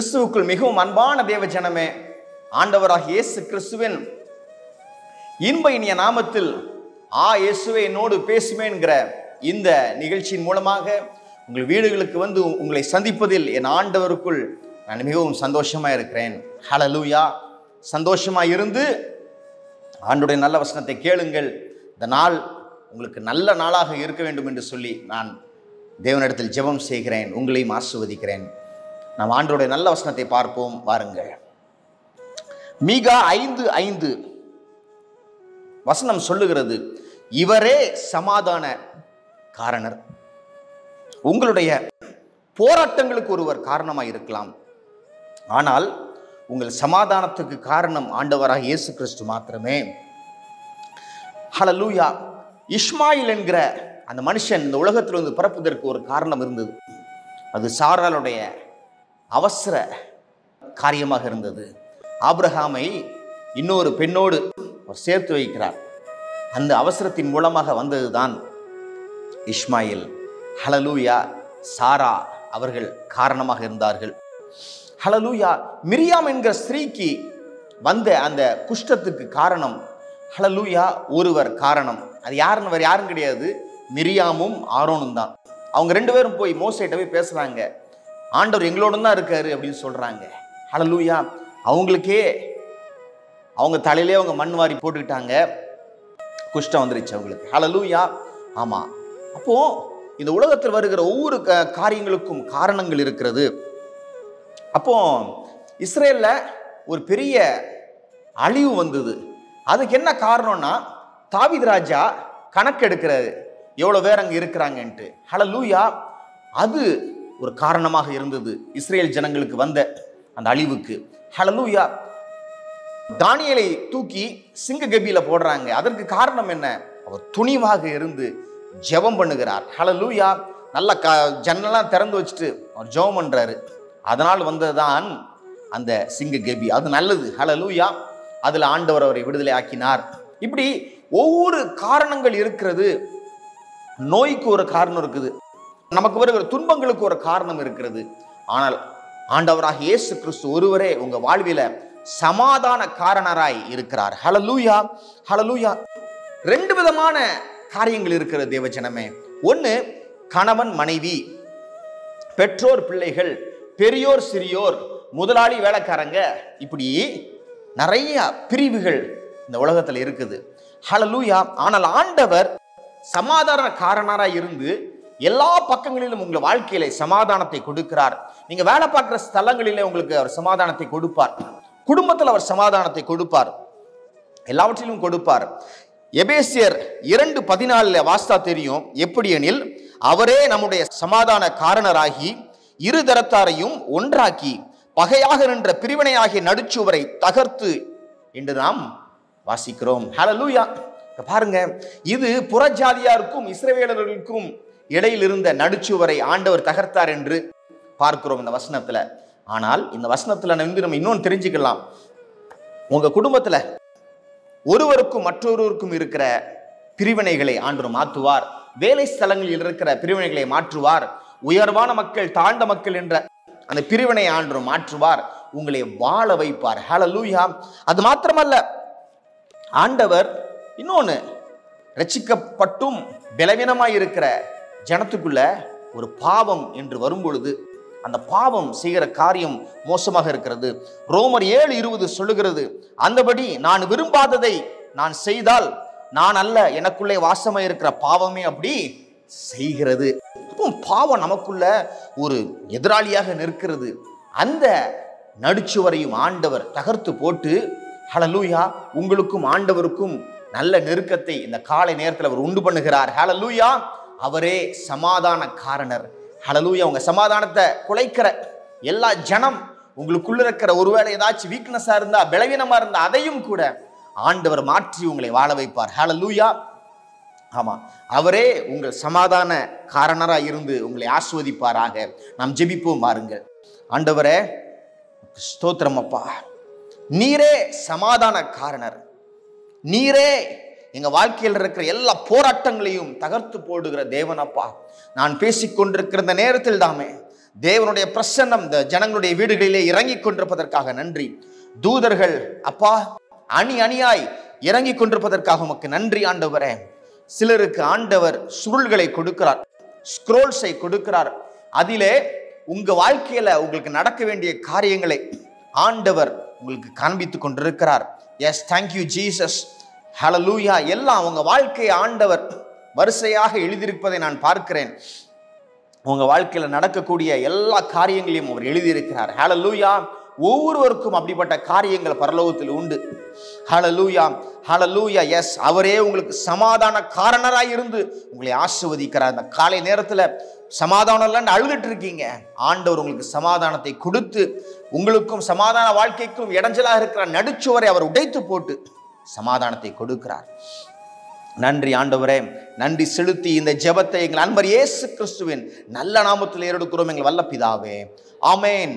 கிறிஸ்துவுக்குள் மிகவும் அன்பான தேவ ஜனமே, ஆண்டவராக இயேசு கிறிஸ்துவின் இன்ப இனிய நாமத்தில் இயேசுவே என்னோடு பேசுமேன்கிற இந்த நிகழ்ச்சியின் மூலமாக உங்கள் வீடுகளுக்கு வந்து உங்களை சந்திப்பதில் என் ஆண்டவருக்குள் நான் மிகவும் சந்தோஷமா இருக்கிறேன். ஹல்லேலூயா. சந்தோஷமா இருந்து ஆண்டவருடைய நல்ல வசனத்தை கேளுங்கள். இந்த நாள் உங்களுக்கு நல்ல நாளாக இருக்க வேண்டும் என்று சொல்லி நான் தேவனிடத்தில் ஜெபம் செய்கிறேன். உங்களையும் ஆசீர்வதிக்கிறேன். நாம் ஆண்டவருடைய நல்ல வசனத்தை பார்ப்போம் வாருங்கள். மீகா 5:5 வசனம் சொல்லுகிறது, இவரே சமாதான காரணர். உங்களுடைய போராட்டங்களுக்கு ஒருவர் காரணமாக இருக்கலாம், ஆனால் உங்கள் சமாதானத்துக்கு காரணம் ஆண்டவராக இயேசு கிறிஸ்து மாத்திரமே. ஹல்லேலூயா. இஸ்மாயில் என்கிற அந்த மனுஷன் இந்த உலகத்தில் வந்து பிறப்பதற்கு ஒரு காரணம் இருந்தது. அது சாராளுடைய அவசர காரியமாக இருந்தது. ஆபிரகாமை இன்னொரு பெண்ணோடு சேர்த்து வைக்கிறார். அந்த அவசரத்தின் மூலமாக வந்ததுதான் இஸ்மாயில். ஹல்லேலூயா. சாரா அவர்கள் காரணமாக இருந்தார்கள். ஹல்லேலூயா. மிரியாம் என்கிற ஸ்திரீக்கு வந்த அந்த குஷ்டத்துக்கு காரணம் ஹல்லேலூயா ஒருவர் காரணம். அது யாருன்னு வேறு யாரும் கிடையாது, மிரியாமும் ஆரோனும் தான். அவங்க ரெண்டு பேரும் போய் மோசேட்ட போய் பேசுறாங்க, ஆண்டவர் எங்களோட தான் இருக்காரு அப்படின்னு சொல்றாங்க. ஹல்லேலூயா. அவங்களுக்கே அவங்க தலையிலே அவங்க மண் வாரி போட்டுக்கிட்டாங்க, குஷ்டம் வந்துருச்சு அவங்களுக்கு. ஹல்லேலூயா. ஆமா. அப்போ இந்த உலகத்தில் வருகிற ஒவ்வொரு காரியங்களுக்கும் காரணங்கள் இருக்கிறது. அப்போ இஸ்ரேல்ல ஒரு பெரிய அழிவு வந்தது. அதுக்கு என்ன காரணம்னா, தாவீது ராஜா கணக்கு எடுக்கிறாரு எவ்வளவு பேர் அங்க இருக்கிறாங்கன்ட்டு. ஹல்லேலூயா. அது ஒரு காரணமாக இருந்தது இஸ்ரேல் ஜனங்களுக்கு வந்த அந்த அழிவுக்கு. ஹல்லேலூயா. தானியேலை தூக்கி சிங்க கபியில போடுறாங்க. அதற்கு காரணம் என்ன? அவர் துணிவாக இருந்து ஜெபம் பண்ணுகிறார். ஹல்லேலூயா. நல்ல ஜன்னலாம் திறந்து வச்சுட்டு அவர் ஜெபம் பண்றாரு. அதனால் வந்ததுதான் அந்த சிங்க கபி. அது நல்லது. ஹல்லேலூயா. அதுல ஆண்டவர் அவரை விடுதலை ஆக்கினார். இப்படி ஒவ்வொரு காரணங்கள் இருக்கிறது. நோய்க்கு ஒரு காரணம் இருக்குது, நமக்கு வருகிற துன்பங்களுக்கு ஒரு காரணம் இருக்கிறது. ஆனால் ஆண்டவராக இயேசு கிறிஸ்து ஒருவரே உங்க வாழ்வில சமாதான காரணராய் இருக்கிறார். ஹல்லேலூயா. ஹல்லேலூயா. ரெண்டு விதமான காரியங்கள் இருக்கிறது தேவஜனமே. ஒன்னு, கணவன் மனைவி, பெற்றோர் பிள்ளைகள், பெரியோர் சிறியோர், முதலாளி வேலைக்காரங்க, இப்படி நிறைய பிரிவுகள் இந்த உலகத்துல இருக்குது. ஹல்லேலூயா. ஆனால் ஆண்டவர் சமாதான காரணராய் இருந்து எல்லா பக்கங்களிலும் உங்கள் வாழ்க்கையில சமாதானத்தை கொடுக்கிறார். நீங்க வேலை பார்க்கிற ஸ்தலங்களிலே உங்களுக்கு அவர் சமாதானத்தை கொடுப்பார். குடும்பத்தில் அவர் சமாதானத்தை கொடுப்பார். எல்லாவற்றிலும் கொடுப்பார். எபேசியர் 2:14 வாஸ்தா தெரியும். எப்படி எனில், அவரே நம்முடைய சமாதான காரணராகி இரு தரத்தாரையும் ஒன்றாக்கி பகையாக நின்ற பிரிவினையாகிய நடுச்சுவரை தகர்த்து என்று நாம் வாசிக்கிறோம். ஹல்லேலூயா. பாருங்க, இது புறஜாதியாருக்கும் இஸ்ரவேலர்களுக்கும் இடையில் இருந்த நடுச்சுவரை ஆண்டவர் தகர்த்தார் என்று பார்க்கிறோம் இந்த வசனத்துல. ஆனால் இந்த வசனத்துல நம்ம இன்னொன்று தெரிஞ்சுக்கலாம். உங்க குடும்பத்துல ஒருவருக்கும் மற்றொருவருக்கும் இருக்கிற பிரிவினைகளை ஆண்டவர் மாற்றுவார். வேலை ஸ்தலங்களில் இருக்கிற பிரிவினைகளை மாற்றுவார். உயர்வான மக்கள் தாழ்ந்த மக்கள் என்ற அந்த பிரிவினை ஆண்டவர் மாற்றுவார். உங்களை வாழ வைப்பார். ஹல்லேலூயா. அது மாத்திரமல்ல, ஆண்டவர் இன்னொன்னு, ரட்சிக்கப்பட்டும் பலவீனமாய் இருக்கிற ஜனத்துக்குள்ள ஒரு பாவம் என்று வரும்பொழுது அந்த பாவம் செய்கிற காரியம் மோசமாக இருக்கிறது. ரோமர் 7:20 சொல்லுகிறது, அந்தபடி நான் விரும்பாததை நான் செய்தால் நான் அல்ல, எனக்குள்ளே வாசமாய் இருக்கிற பாவமே அப்படி செய்கிறது. அப்போ பாவம் நமக்குள்ள ஒரு எதிராளியாக நிற்கிறது. அந்த நடுச்சுவரையும் ஆண்டவர் தகர்த்து போட்டு, ஹல்லேலூயா, உங்களுக்கும் ஆண்டவருக்கும் நல்ல நெருக்கத்தை இந்த காலை நேரத்தில் அவர் உண்டு பண்ணுகிறார். ஹல்லேலூயா. அவரே சமாதான காரணர். ஹல்லேலூயா. உங்க சமாதானத்தை குலைக்கிற எல்லா ஜனம், உங்களுக்குள்ள இருக்கிற ஒருவேளை ஏதாச்சும் வீக்னஸா இருந்தா, பலவீனமா இருந்தா, அதையும் கூட ஆண்டவர் மாற்றி உங்களை வாழ வைப்பார். ஹல்லேலூயா. ஆமா, அவரே உங்கள் சமாதான காரணராக இருந்து உங்களை ஆசீர்வதிப்பாராக. நாம் ஜெபிப்போம் பாருங்கள். ஆண்டவரே, ஸ்தோத்திரம் அப்பா. நீரே சமாதான காரணர். நீரே எங்க வாழ்க்கையில் இருக்கிற எல்லா போராட்டங்களையும் தகர்த்து போடுகிற தேவனப்பா. நான் பேசிக்கொண்டிருக்கிற இந்த நேரத்தில் தாமே தேவனுடைய பிரசன்னம் இந்த ஜனங்களுடைய வீடுகளிலே இறங்கி கொண்டிருப்பதற்காக நன்றி. தூதர்கள் அப்பா அணி அணியாய் இறங்கி கொண்டிருப்பதற்காக உமக்கு நன்றி ஆண்டவரே. சிலருக்கு ஆண்டவர் சுருள்களை கொடுக்கிறார், ஸ்க்ரோல்ஸை கொடுக்கிறார். அதிலே உங்க வாழ்க்கையில உங்களுக்கு நடக்க வேண்டிய காரியங்களை ஆண்டவர் உங்களுக்கு காண்பித்துக் கொண்டிருக்கிறார். எஸ், தேங்க்யூ ஜீசஸ், ஹல்லேலூயா. எல்லாம் உங்க வாழ்க்கையை ஆண்டவர் வரிசையாக எழுதியிருப்பதை நான் பார்க்கிறேன். உங்க வாழ்க்கையில நடக்கக்கூடிய எல்லா காரியங்களையும் அவர் எழுதியிருக்கிறார். ஹல்லேலூயா. ஒவ்வொருவருக்கும் அப்படிப்பட்ட காரியங்கள் பரலோகத்தில் உண்டு. ஹல்லேலூயா, ஹல்லேலூயா. எஸ், அவரே உங்களுக்கு சமாதான காரணராய் இருந்து உங்களை ஆசீர்வதிக்கிறார். இந்த காலை நேரத்துல சமாதானம் இல்லைன்னு அழுதுட்டு இருக்கீங்க, ஆண்டவர் உங்களுக்கு சமாதானத்தை கொடுத்து உங்களுக்கும் சமாதான வாழ்க்கைக்கும் இடைஞ்சலாக இருக்கிற நடுச்சுவரை அவர் உடைத்து போட்டு சமாதானத்தை கொடுக்கிறார். நன்றி ஆண்டவரே. நன்றி செலுத்தி இந்த ஜெபத்தை எங்கள் அன்பர் இயேசு கிறிஸ்துவின் நல்ல நாமத்தில் ஏறெடுக்கிறோம் எங்கள் வல்ல பிதாவே. ஆமென்.